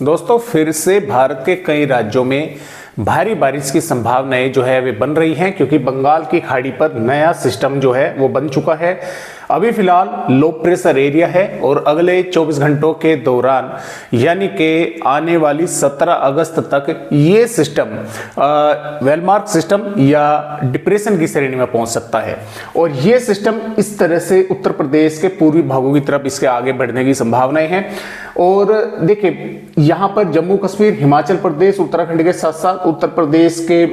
दोस्तों फिर से भारत के कई राज्यों में भारी बारिश की संभावनाएं जो है वे बन रही हैं, क्योंकि बंगाल की खाड़ी पर नया सिस्टम जो है वो बन चुका है। अभी फिलहाल लो प्रेशर एरिया है और अगले 24 घंटों के दौरान यानी कि आने वाली 17 अगस्त तक ये सिस्टम वेलमार्क सिस्टम या डिप्रेशन की श्रेणी में पहुंच सकता है। और ये सिस्टम इस तरह से उत्तर प्रदेश के पूर्वी भागों की तरफ इसके आगे बढ़ने की संभावनाएं हैं। और देखिए यहाँ पर जम्मू कश्मीर, हिमाचल प्रदेश, उत्तराखंड के साथ साथ उत्तर प्रदेश के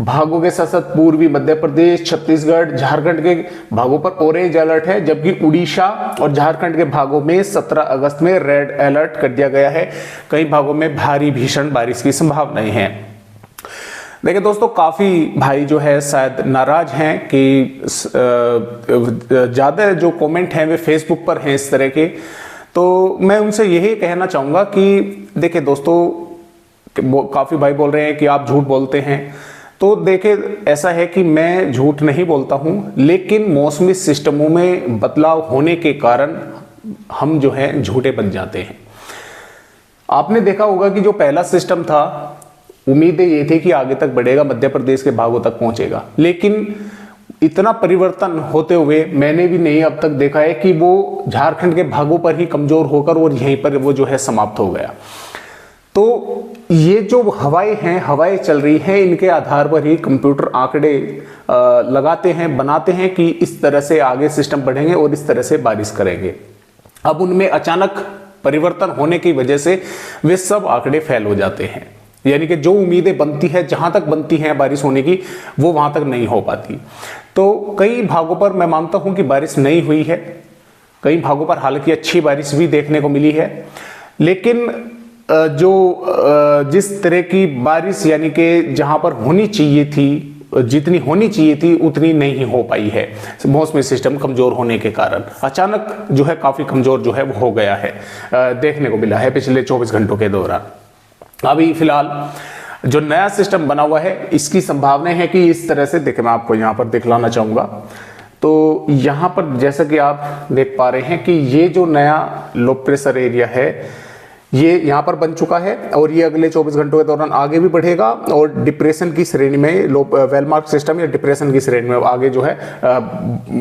भागों के साथ साथ पूर्वी मध्य प्रदेश, छत्तीसगढ़, झारखंड के भागों पर ऑरेंज अलर्ट है, जबकि उड़ीसा और झारखंड के भागों में 17 अगस्त में रेड अलर्ट कर दिया गया है। कई भागों में भारी भीषण बारिश की संभावनाएं हैं। देखिए दोस्तों, काफी भाई जो है शायद नाराज हैं कि ज्यादा जो कमेंट हैं वे फेसबुक पर हैं इस तरह के। तो मैं उनसे यही कहना चाहूंगा कि देखिए दोस्तों, काफी भाई बोल रहे हैं कि आप झूठ बोलते हैं। तो देखिए ऐसा है कि मैं झूठ नहीं बोलता हूं, लेकिन मौसमी सिस्टमों में बदलाव होने के कारण हम जो है झूठे बन जाते हैं। आपने देखा होगा कि जो पहला सिस्टम था, उम्मीदें ये थी कि आगे तक बढ़ेगा, मध्य प्रदेश के भागों तक पहुंचेगा, लेकिन इतना परिवर्तन होते हुए मैंने भी नहीं अब तक देखा है कि वो झारखंड के भागों पर ही कमजोर होकर और यहीं पर वो जो है समाप्त हो गया। तो ये जो हवाएं हैं, हवाएं चल रही हैं, इनके आधार पर ही कंप्यूटर आंकड़े लगाते हैं, बनाते हैं कि इस तरह से आगे सिस्टम बढ़ेंगे और इस तरह से बारिश करेंगे। अब उनमें अचानक परिवर्तन होने की वजह से वे सब आंकड़े फेल हो जाते हैं, यानी कि जो उम्मीदें बनती है, जहां तक बनती हैं बारिश होने की, वो वहां तक नहीं हो पाती। तो कई भागों पर मैं मानता हूं कि बारिश नहीं हुई है, कई भागों पर हालांकि अच्छी बारिश भी देखने को मिली है, लेकिन जिस तरह की बारिश यानी कि जहां पर होनी चाहिए थी, जितनी होनी चाहिए थी उतनी नहीं हो पाई है। मौसमी सिस्टम कमजोर होने के कारण अचानक जो है काफी कमजोर जो है वो हो गया है, देखने को मिला है पिछले 24 घंटों के दौरान। अभी फिलहाल जो नया सिस्टम बना हुआ है, इसकी संभावना है कि इस तरह से, देखिए मैं आपको यहाँ पर दिखलाना चाहूंगा। तो यहाँ पर जैसा कि आप देख पा रहे हैं कि ये जो नया लो प्रेशर एरिया है ये यहाँ पर बन चुका है और ये अगले 24 घंटों के दौरान आगे भी बढ़ेगा और डिप्रेशन की श्रेणी में, वेलमार्क सिस्टम या डिप्रेशन की श्रेणी में आगे जो है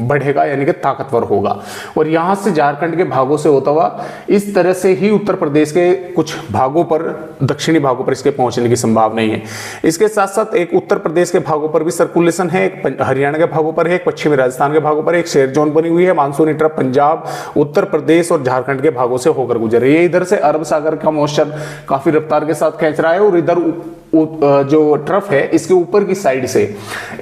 बढ़ेगा, यानी कि ताकतवर होगा। और यहाँ से झारखंड के भागों से होता हुआ इस तरह से ही उत्तर प्रदेश के कुछ भागों पर, दक्षिणी भागों पर इसके पहुंचने की संभावना है। इसके साथ साथ एक उत्तर प्रदेश के भागों पर भी सर्कुलेशन है, एक हरियाणा के भागों पर है, एक पश्चिमी राजस्थान के भागों पर एक शेर जोन बनी हुई है। मानसूनी ट्रफ पंजाब, उत्तर प्रदेश और झारखंड के भागों से होकर गुजर रही है। इधर से अरब सागर का मॉइस्चर काफी रफ्तार के साथ खींच रहा है और इधर जो ट्रफ है इसके ऊपर की साइड से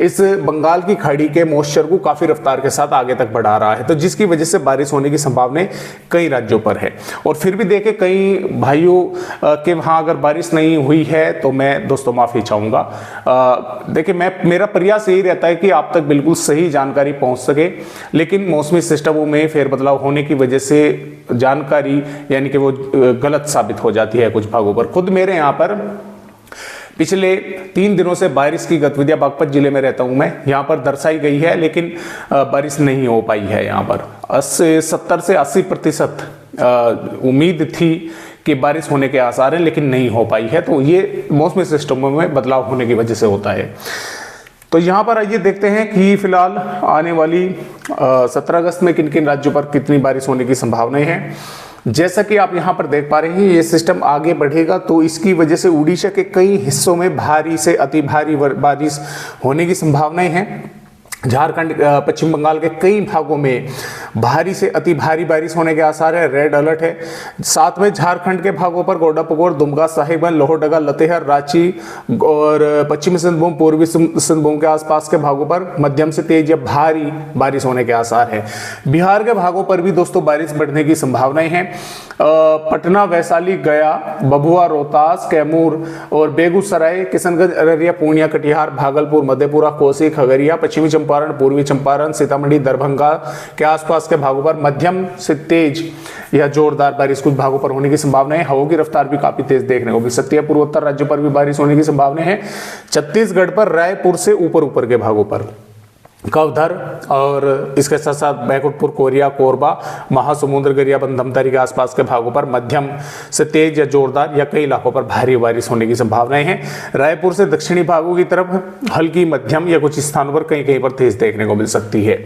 इस बंगाल की खाड़ी के मॉइस्चर को काफी रफ्तार के साथ आगे तक बढ़ा रहा है, तो जिसकी वजह से बारिश होने की संभावना कई राज्यों पर है। और फिर भी देखें, कई भाइयों के वहां अगर बारिश नहीं हुई है तो मैं दोस्तों माफी चाहूंगा। देखिए मेरा प्रयास यही रहता है कि आप तक बिल्कुल सही जानकारी पहुंच सके, लेकिन मौसमी सिस्टमों में फेरबदलाव होने की वजह से जानकारी यानी कि वो गलत साबित हो जाती है कुछ भागों पर। खुद मेरे यहाँ पर पिछले 3 दिनों से बारिश की गतिविधियां, बागपत जिले में रहता हूं मैं, यहाँ पर दर्शाई गई है, लेकिन बारिश नहीं हो पाई है। यहाँ पर 70 से 80% उम्मीद थी कि बारिश होने के आसार हैं, लेकिन नहीं हो पाई है। तो ये मौसमी सिस्टमों में बदलाव होने की वजह से होता है। तो यहाँ पर आइए देखते हैं कि फिलहाल आने वाली 17 अगस्त में किन किन राज्यों पर कितनी बारिश होने की संभावनाएं हैं। जैसा कि आप यहाँ पर देख पा रहे हैं, ये सिस्टम आगे बढ़ेगा तो इसकी वजह से उड़ीसा के कई हिस्सों में भारी से अति भारी बारिश होने की संभावनाएं हैं। झारखंड, पश्चिम बंगाल के कई भागों में भारी से अति भारी बारिश होने के आसार है, रेड अलर्ट है। साथ में झारखंड के भागों पर गोड्डापगोड़, दुमका, साहिबगंज, लोहरदगा, लातेहार, रांची और पश्चिमी सिंहभूम, पूर्वी सिंहभूम के आसपास के भागों पर मध्यम से तेज या भारी बारिश होने के आसार है। बिहार के भागों पर भी दोस्तों बारिश बढ़ने की संभावनाएं हैं। पटना, वैशाली, गया, भभुआ, रोहतास, कैमूर और बेगूसराय, किशनगंज, अररिया, पूर्णिया, कटिहार, भागलपुर, मधेपुरा, कोसी, खगड़िया, पश्चिमी चंपारण, पूर्वी चंपारण, सीतामढ़ी, दरभंगा के आसपास के भागों पर मध्यम से तेज या जोरदार बारिश कुछ भागों पर होने की संभावना है। हवा की रफ्तार भी काफी तेज देखने को मिल सकती है। पूर्वोत्तर राज्यों पर भी बारिश होने की संभावना है। छत्तीसगढ़ पर, रायपुर से ऊपर के भागों पर कवधर और इसके साथ साथ बैकुंठपुर, कोरिया, कोरबा, महासमुंद, गरियाबंद, धमतरी के आसपास के भागों पर मध्यम से तेज या जोरदार या कई इलाकों पर भारी बारिश होने की संभावनाएं हैं। रायपुर से दक्षिणी भागों की तरफ हल्की, मध्यम या कुछ स्थानों पर कहीं कहीं पर तेज देखने को मिल सकती है।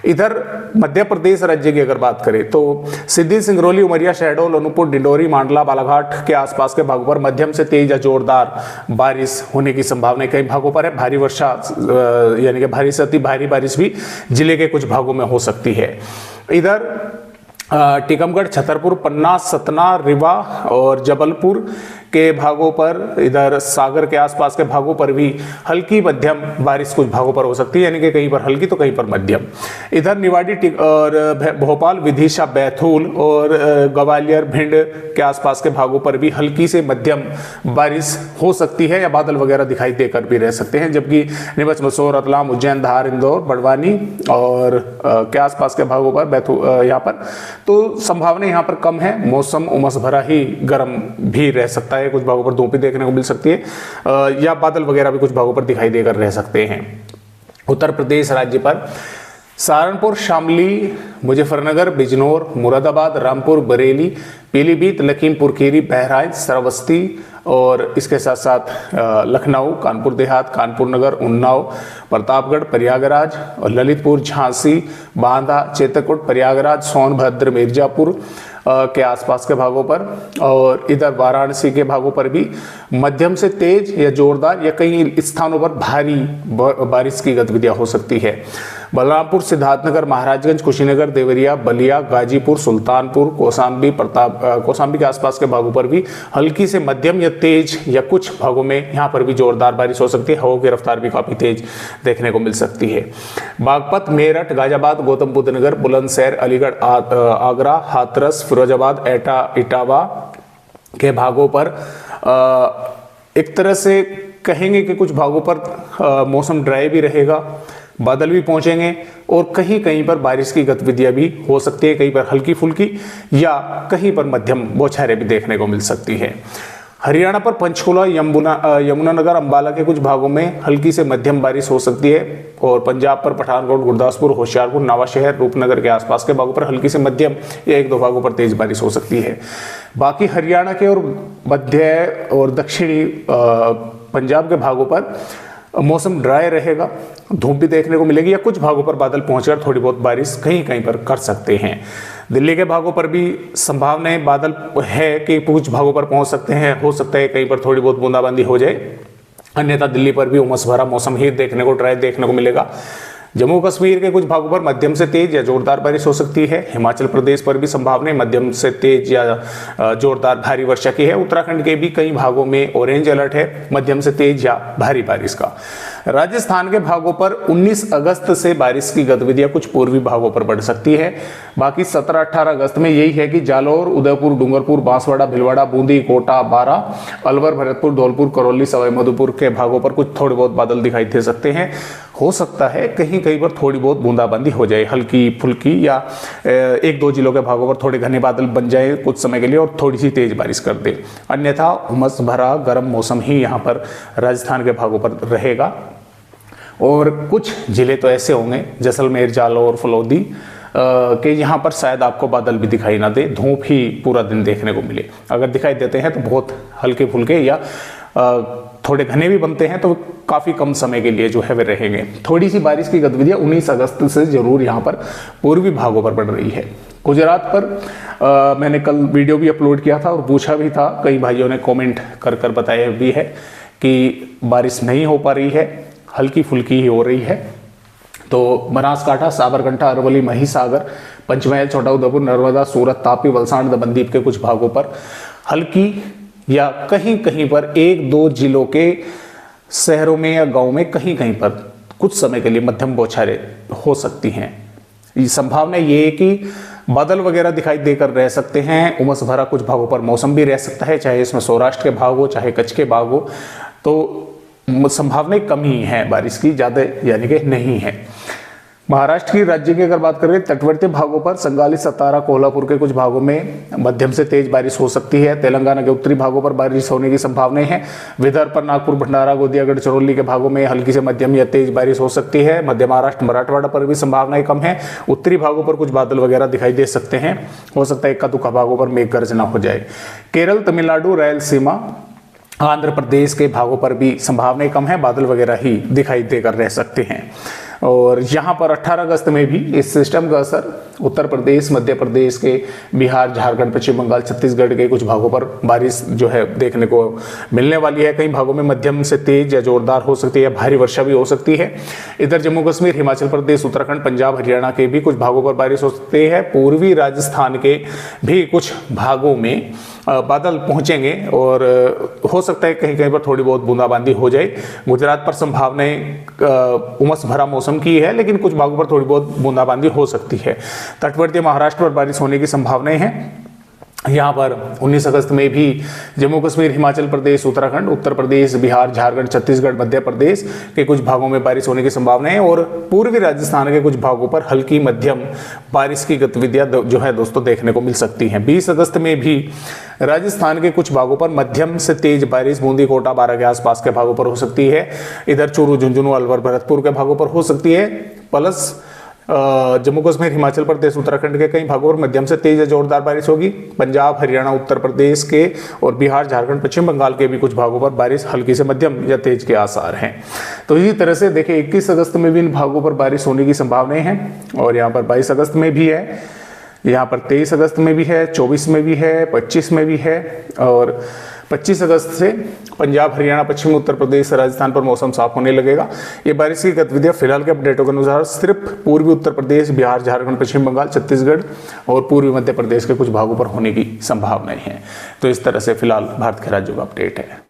इधर मध्य प्रदेश राज्य की अगर बात करें तो सिद्धि, सिंगरौली, उमरिया, शहडोल, अनूपपुर, डिंडोरी, मांडला, बालाघाट के आसपास के भागों पर मध्यम से तेज या जोरदार बारिश होने की संभावना कई भागों पर है। भारी वर्षा यानी कि भारी से अति भारी बारिश भी जिले के कुछ भागों में हो सकती है। इधर टीकमगढ़, छतरपुर, पन्ना, सतना, रीवा और जबलपुर के भागों पर, इधर सागर के आसपास के भागों पर भी हल्की मध्यम बारिश कुछ भागों पर हो सकती है, यानी कि कहीं पर हल्की तो कहीं पर मध्यम। इधर निवाड़ी और भोपाल, विदिशा, बैतूल और ग्वालियर, भिंड के आसपास के भागों पर भी हल्की से मध्यम बारिश हो सकती है या बादल वगैरह दिखाई देकर भी रह सकते हैं। जबकि नीमच, मसूर, रतलाम, उज्जैन, धार, इंदौर, बड़वानी और के आसपास के भागों पर यहाँ पर तो संभावना यहाँ पर कम है। मौसम उमस भरा ही गर्म भी रह सकता है, कुछ भागों पर धूप भी देखने को मिल सकती है या बादल वगैरह भी कुछ भागों पर दिखाई देकर रह सकते हैं। उत्तर प्रदेश राज्य पर सहारनपुर, शामली, मुजफ्फरनगर, बिजनौर, मुरादाबाद, रामपुर, बरेली, पीलीभीत, लखीमपुर खीरी, बहराइच, श्रावस्ती और इसके साथ साथ लखनऊ, कानपुर देहात, कानपुर नगर, उन्नाव, प्रतापगढ़, प्रयागराज और ललितपुर, झांसी, बांदा, चित्रकूट, प्रयागराज, सोनभद्र, मिर्जापुर के आसपास के भागों पर और इधर वाराणसी के भागों पर भी मध्यम से तेज या जोरदार या कई स्थानों पर भारी बारिश की गतिविधियां हो सकती है। बलरामपुर, सिद्धार्थनगर, महाराजगंज, कुशीनगर, देवरिया, बलिया, गाजीपुर, सुल्तानपुर, कौशाम्बी के आसपास के भागों पर भी हल्की से मध्यम या तेज या कुछ भागों में यहाँ पर भी जोरदार बारिश हो सकती है। हवा की रफ्तार भी काफी तेज देखने को मिल सकती है। बागपत, मेरठ, गाजियाबाद, गौतम बुद्ध नगर, बुलंदशहर, अलीगढ़, आगरा, हाथरस, फिरोजाबाद, एटा, इटावा के भागों पर एक तरह से कहेंगे कि कुछ भागों पर मौसम ड्राई भी रहेगा, बादल भी पहुंचेंगे और कहीं कहीं पर बारिश की गतिविधियां भी हो सकती है, कहीं पर हल्की फुल्की या कहीं पर मध्यम बौछारें भी देखने को मिल सकती है। हरियाणा पर पंचकुला, यमुनानगर, अंबाला के कुछ भागों में हल्की से मध्यम बारिश हो सकती है और पंजाब पर पठानकोट, गुरदासपुर, होशियारपुर, नवाशहर, रूपनगर के आसपास के भागों पर हल्की से मध्यम या एक दो भागों पर तेज बारिश हो सकती है। बाकी हरियाणा के और मध्य और दक्षिणी पंजाब के भागों पर मौसम ड्राई रहेगा, धूप भी देखने को मिलेगी या कुछ भागों पर बादल पहुंचकर थोड़ी बहुत बारिश कहीं कहीं पर कर सकते हैं। दिल्ली के भागों पर भी संभावनाएं बादल है कि कुछ भागों पर पहुंच सकते हैं, हो सकता है कहीं पर थोड़ी बहुत बूंदाबांदी हो जाए, अन्यथा दिल्ली पर भी उमस भरा मौसम ही देखने को ड्राई देखने को मिलेगा। जम्मू कश्मीर के कुछ भागों पर मध्यम से तेज या जोरदार बारिश हो सकती है। हिमाचल प्रदेश पर भी संभावना मध्यम से तेज या जोरदार भारी वर्षा की है। उत्तराखंड के भी कई भागों में ऑरेंज अलर्ट है मध्यम से तेज या भारी बारिश का। राजस्थान के भागों पर 19 अगस्त से बारिश की गतिविधियां कुछ पूर्वी भागों पर बढ़ सकती है। बाकी 17-18 अगस्त में यही है कि जालौर, उदयपुर, डूंगरपुर, बांसवाड़ा, भीलवाड़ा, बूंदी, कोटा, बारा, अलवर, भरतपुर, धौलपुर, करौली, सवाईमाधोपुर के भागों पर कुछ थोड़े बहुत बादल दिखाई दे सकते हैं। हो सकता है कहीं कहीं पर थोड़ी बहुत बूंदाबांदी हो जाए, हल्की फुल्की या एक दो जिलों के भागों पर थोड़े घने बादल बन जाए कुछ समय के लिए और थोड़ी सी तेज बारिश कर दे। अन्यथा उमस भरा गर्म मौसम ही यहाँ पर राजस्थान के भागों पर रहेगा। और कुछ जिले तो ऐसे होंगे जैसलमेर, जालौर, फलौदी कि यहाँ पर शायद आपको बादल भी दिखाई ना दे, धूप ही पूरा दिन देखने को मिले। अगर दिखाई देते हैं तो बहुत हल्के फुल्के या थोड़े घने भी बनते हैं तो काफ़ी कम समय के लिए जो है वे रहेंगे। थोड़ी सी बारिश की गतिविधियाँ 19 अगस्त से जरूर यहाँ पर पूर्वी भागों पर बढ़ रही है। गुजरात पर मैंने कल वीडियो भी अपलोड किया था और पूछा भी था, कई भाइयों ने कमेंट कर कर बताया भी है कि बारिश नहीं हो पा रही है, हल्की फुल्की ही हो रही है। तो बनासकांठा, साबरकांठा, अरवली, महिसागर, पंचमहल, छोटा उदेपुर, नर्मदा, सूरत, तापी, वलसाड़, दमनदीप के कुछ भागों पर हल्की या कहीं कहीं पर एक दो जिलों के शहरों में या गांव में कहीं कहीं पर कुछ समय के लिए मध्यम बौछारें हो सकती हैं। ये संभावना ये है कि बादल वगैरह दिखाई देकर रह सकते हैं। उमस भरा कुछ भागों पर मौसम भी रह सकता है, चाहे इसमें सौराष्ट्र के भाग हो चाहे कच्छ के भाग हो, तो संभावनाएं कम ही है बारिश की, ज़्यादा यानी कि नहीं है। महाराष्ट्र की राज्य की अगर बात करें, तटवर्ती भागों पर संगाली, सतारा, कोल्हापुर के कुछ भागों में मध्यम से तेज बारिश हो सकती है। तेलंगाना के उत्तरी भागों पर बारिश होने की संभावनाएं हैं। विदर्भ पर नागपुर, भंडारा, गोंदिया, गढ़चिरौली के भागों में हल्की से मध्यम या तेज बारिश हो सकती है। मध्य महाराष्ट्र, मराठवाड़ा पर भी संभावनाएं कम है। उत्तरी भागों पर कुछ बादल वगैरह दिखाई दे सकते हैं। हो सकता है इक्का दुक्का भागों पर मेघ गर्जना हो जाए। केरल, तमिलनाडु, रायलसीमा, आंध्र प्रदेश के भागों पर भी संभावनाएं कम है, बादल वगैरह ही दिखाई देकर रह सकते हैं। और यहाँ पर 18 अगस्त में भी इस सिस्टम का असर उत्तर प्रदेश, मध्य प्रदेश के, बिहार, झारखंड, पश्चिम बंगाल, छत्तीसगढ़ के कुछ भागों पर बारिश जो है देखने को मिलने वाली है। कई भागों में मध्यम से तेज या जोरदार हो सकती है, भारी वर्षा भी हो सकती है। इधर जम्मू कश्मीर, हिमाचल प्रदेश, उत्तराखंड, पंजाब, हरियाणा के भी कुछ भागों पर बारिश हो सकती है। पूर्वी राजस्थान के भी कुछ भागों में बादल पहुंचेंगे और हो सकता है कहीं कहीं पर थोड़ी बहुत बूंदाबांदी हो जाए। गुजरात पर संभावनाएं उमस भरा मौसम की है, लेकिन कुछ भागों पर थोड़ी बहुत बूंदाबांदी हो सकती है। तटवर्ती महाराष्ट्र पर बारिश होने की संभावनाएं हैं। यहाँ पर 19 अगस्त में भी जम्मू कश्मीर, हिमाचल प्रदेश, उत्तराखंड, उत्तर प्रदेश, बिहार, झारखंड, छत्तीसगढ़, मध्य प्रदेश के कुछ भागों में बारिश होने की संभावना है। और पूर्वी राजस्थान के कुछ भागों पर हल्की मध्यम बारिश की गतिविधियां जो है दोस्तों देखने को मिल सकती हैं। 20 अगस्त में भी राजस्थान के कुछ भागों पर मध्यम से तेज बारिश बूंदी, कोटा, बारां के आसपास के भागों पर हो सकती है। इधर चूरू, झुंझुनू, अलवर, भरतपुर के भागों पर हो सकती है। प्लस जम्मू कश्मीर, हिमाचल प्रदेश, उत्तराखंड के कई भागों पर मध्यम से तेज या जोरदार बारिश होगी। पंजाब, हरियाणा, उत्तर प्रदेश के और बिहार, झारखंड, पश्चिम बंगाल के भी कुछ भागों पर बारिश हल्की से मध्यम या तेज के आसार हैं। तो इसी तरह से देखिए 21 अगस्त में भी इन भागों पर बारिश होने की संभावनाएं हैं। और यहाँ पर 22 अगस्त में भी है, यहाँ पर 23 अगस्त में भी है, 24 में भी है, 25 में भी है। और 25 अगस्त से पंजाब, हरियाणा, पश्चिमी उत्तर प्रदेश, राजस्थान पर मौसम साफ होने लगेगा। ये बारिश की गतिविधियां फिलहाल के अपडेटों के अनुसार सिर्फ पूर्वी उत्तर प्रदेश, बिहार, झारखंड, पश्चिम बंगाल, छत्तीसगढ़ और पूर्वी मध्य प्रदेश के कुछ भागों पर होने की संभावनाएं हैं। तो इस तरह से फिलहाल भारत के राज्यों का अपडेट है।